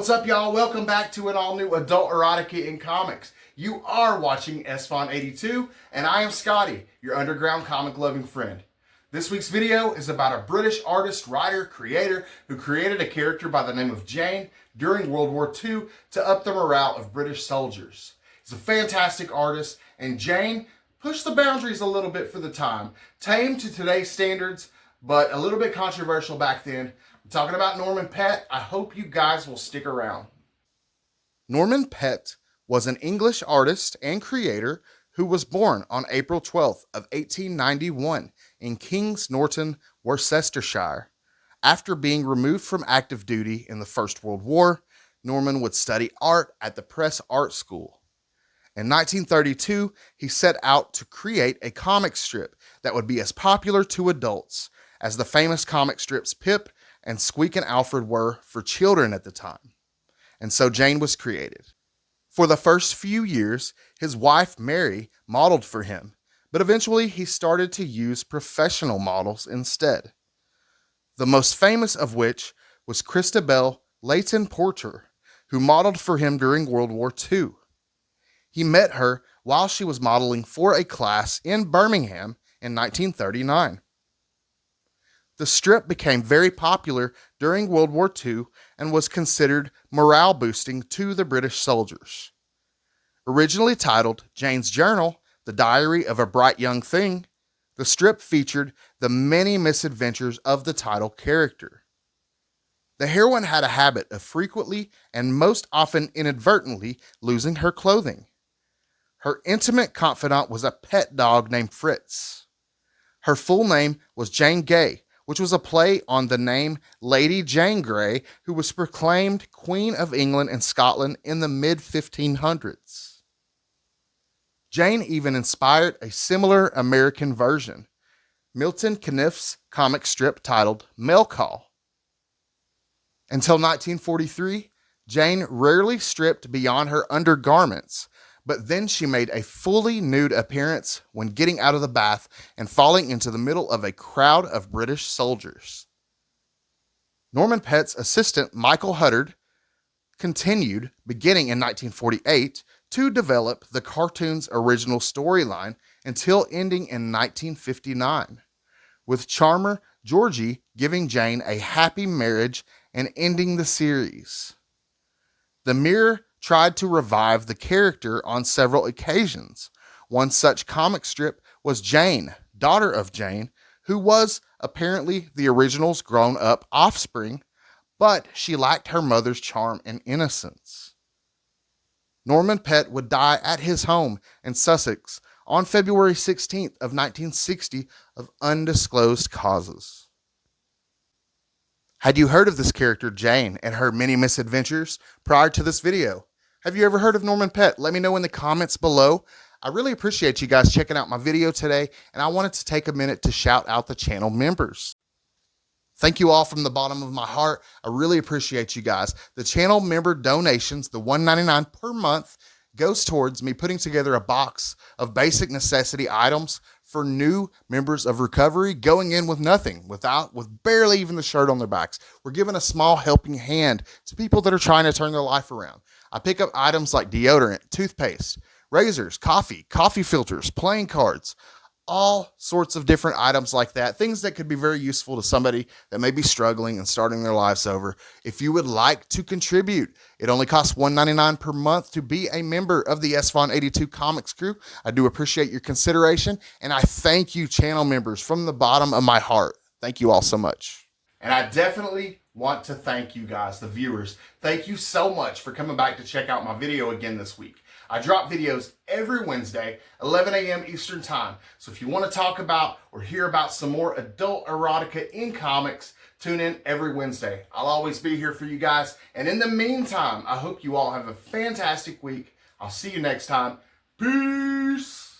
What's up, y'all? Welcome back to an all-new adult erotica in comics. You are watching SFON82, and I am Scotty, your underground comic-loving friend. This week's video is about a British artist, writer, creator who created a character by the name of Jane during World War II to up the morale of British soldiers. He's a fantastic artist, and Jane pushed the boundaries a little bit for the time. Tame to today's standards, but a little bit controversial back then. I'm talking about Norman Pett. I hope you guys will stick around. Norman Pett was an English artist and creator who was born on April 12th of 1891 in Kings Norton, Worcestershire. After being removed from active duty in the First World War, Norman would study art at the Press Art School. In 1932, he set out to create a comic strip that would be as popular to adults as the famous comic strips Pip and Squeak and Alfred were for children at the time. And so Jane was created. For the first few years, his wife Mary modeled for him, but eventually he started to use professional models instead. The most famous of which was Christabel Leighton Porter, who modeled for him during World War II. He met her while she was modeling for a class in Birmingham in 1939. The strip became very popular during World War II and was considered morale boosting to the British soldiers. Originally titled Jane's Journal, The Diary of a Bright Young Thing, the strip featured the many misadventures of the title character. The heroine had a habit of frequently and most often inadvertently losing her clothing. Her intimate confidant was a pet dog named Fritz. Her full name was Jane Gay, which was a play on the name Lady Jane Grey, who was proclaimed Queen of England and Scotland in the mid-1500s. Jane even inspired a similar American version, Milton Caniff's comic strip titled Mail Call. Until 1943, Jane rarely stripped beyond her undergarments, but then she made a fully nude appearance when getting out of the bath and falling into the middle of a crowd of British soldiers. Norman Pett's assistant, Michael Huddard, continued, beginning in 1948, to develop the cartoon's original storyline until ending in 1959, with charmer Georgie giving Jane a happy marriage and ending the series. The Mirror tried to revive the character on several occasions. One such comic strip was Jane, daughter of Jane, who was apparently the original's grown-up offspring, but she lacked her mother's charm and innocence. Norman Pett would die at his home in Sussex on February 16th of 1960 of undisclosed causes. Had you heard of this character, Jane, and her many misadventures prior to this video? Have you ever heard of Norman Pett? Let me know in the comments below. I really appreciate you guys checking out my video today, and I wanted to take a minute to shout out the channel members. Thank you all from the bottom of my heart. I really appreciate you guys. The channel member donations, the $1.99 per month, goes towards me putting together a box of basic necessity items for new members of recovery going in with nothing, with barely even the shirt on their backs. We're giving a small helping hand to people that are trying to turn their life around. I pick up items like deodorant, toothpaste, razors, coffee filters, playing cards, all sorts of different items like that, things that could be very useful to somebody that may be struggling and starting their lives over. If you would like to contribute, it only costs $1.99 per month to be a member of the SFON82 Comics crew. I do appreciate your consideration, and I thank you, channel members, from the bottom of my heart. Thank you all so much. And I definitely want to thank you guys, the viewers. Thank you so much for coming back to check out my video again this week. I drop videos every Wednesday, 11 a.m. Eastern Time. So if you want to talk about or hear about some more adult erotica in comics, tune in every Wednesday. I'll always be here for you guys. And in the meantime, I hope you all have a fantastic week. I'll see you next time. Peace.